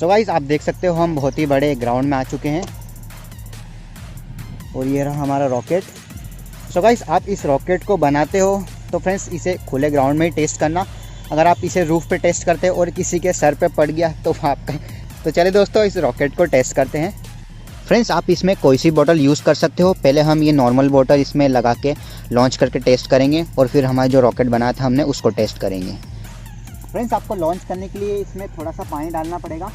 So guys आप देख सकते हो हम बहुत ही बड़े ग्राउंड में आ चुके हैं और ये रहा हमारा रॉकेट। सो गाइस आप इस रॉकेट को बनाते हो तो फ्रेंड्स इसे खुले ग्राउंड में ही टेस्ट करना। अगर आप इसे रूफ पे टेस्ट करते हो और किसी के सर पे पड़ गया तो आपका। तो चलिए दोस्तों इस रॉकेट को टेस्ट करते हैं। फ्रेंड्स आप इसमें कोई सी बोतल यूज़ कर सकते हो। पहले हम ये नॉर्मल बोतल इसमें लगा के लॉन्च करके टेस्ट करेंगे और फिर हमारा जो रॉकेट बनाया था हमने उसको टेस्ट करेंगे। फ्रेंड्स आपको लॉन्च करने के लिए इसमें थोड़ा सा पानी डालना पड़ेगा।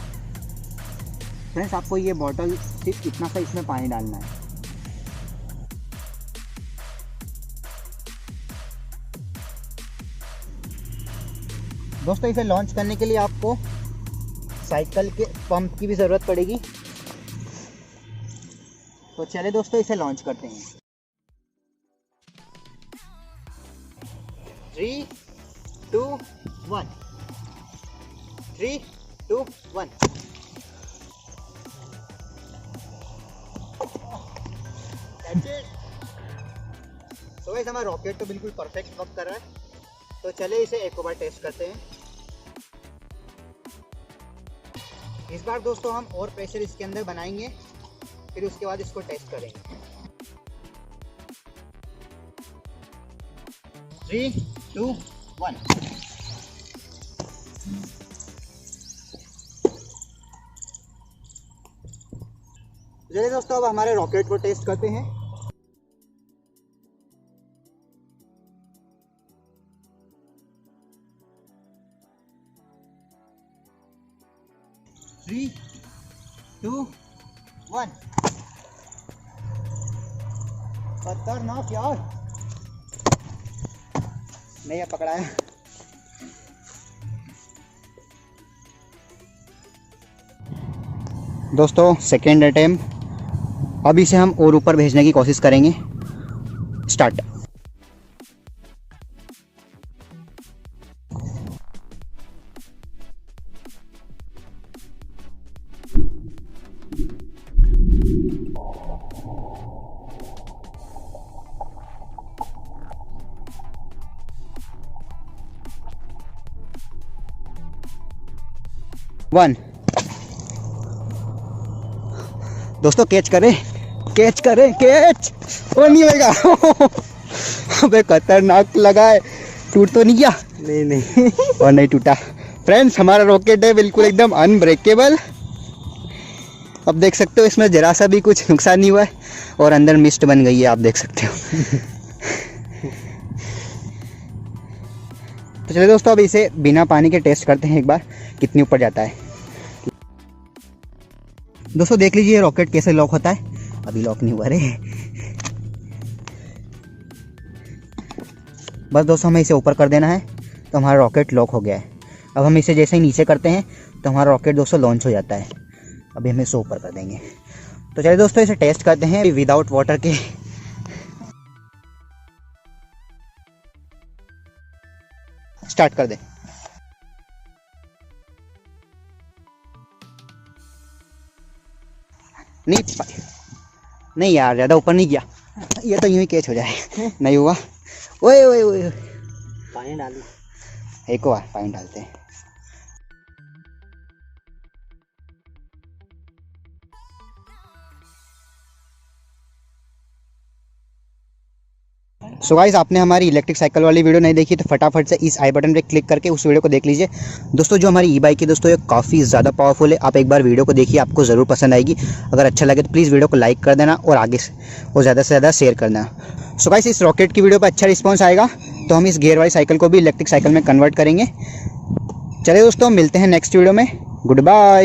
फ्रेंड्स आपको ये बोतल सिर्फ इतना सा इसमें पानी डालना है। दोस्तों इसे लॉन्च करने के लिए आपको साइकिल के पंप की भी ज़रूरत पड़ेगी। तो चलिए दोस्तों इसे लॉन्च करते हैं। 3, 2, 1। 3, 2, 1। तो गाइस हमारा रॉकेट तो बिल्कुल परफेक्ट वर्क कर रहा है। तो चलिए इसे एक बार टेस्ट करते हैं। इस बार दोस्तों हम और प्रेशर इसके अंदर बनाएंगे, फिर उसके बाद इसको टेस्ट करेंगे। 3, 2, 1। चलिए दोस्तों अब हमारे रॉकेट को टेस्ट करते हैं। थ्री, 2, 1। खतरनाक यार, नहीं है पकड़ा है। दोस्तों सेकेंड अटेम्प्ट, अब इसे हम और ऊपर भेजने की कोशिश करेंगे। स्टार्ट। वन। दोस्तों कैच करें, कैच करें, कैच। और नहीं होगा। अबे खतरनाक लगा है। टूट तो नहीं गया? नहीं और नहीं टूटा। फ्रेंड्स हमारा रॉकेट है बिल्कुल एकदम अनब्रेकेबल। अब देख सकते हो इसमें जरा सा भी कुछ नुकसान नहीं हुआ है और अंदर मिस्ट बन गई है, आप देख सकते हो। तो चलिए दोस्तों अब इसे बिना पानी के टेस्ट करते हैं एक बार कितनी ऊपर जाता है। दोस्तों देख लीजिए रॉकेट कैसे लॉक होता है। अभी लॉक नहीं हुआ रे। बस दोस्तों हमें इसे ऊपर कर देना है तो हमारा रॉकेट लॉक हो गया है। अब हम इसे जैसे ही नीचे करते हैं तो हमारा रॉकेट दोस्तों लॉन्च हो जाता है। अभी हम इसे ऊपर कर देंगे। तो चलिए दोस्तों इसे टेस्ट करते हैं विदाउट वाटर के। स्टार्ट कर दे। नहीं यार ज़्यादा ऊपर नहीं गया, ये तो यूं ही कैच हो जाए। नहीं हुआ। ओए ओए ओए पानी डाल, एक और पानी डालते हैं। सो गाइस आपने हमारी इलेक्ट्रिक साइकिल वाली वीडियो नहीं देखी तो फटाफट से इस आई बटन पे क्लिक करके उस वीडियो को देख लीजिए। दोस्तों जो हमारी ई बाइक है दोस्तों ये काफ़ी ज़्यादा पावरफुल है। आप एक बार वीडियो को देखिए, आपको ज़रूर पसंद आएगी। अगर अच्छा लगे तो प्लीज़ वीडियो को लाइक कर देना और आगे और ज़्यादा से ज़्यादा शेयर कर देना। सो गाइस इस रॉकेट की वीडियो पर अच्छा रिस्पॉन्स आएगा तो हम इस गियर वाली साइकिल को भी इलेक्ट्रिक साइकिल में कन्वर्ट करेंगे। चलिए दोस्तों मिलते हैं नेक्स्ट वीडियो में। Good bye.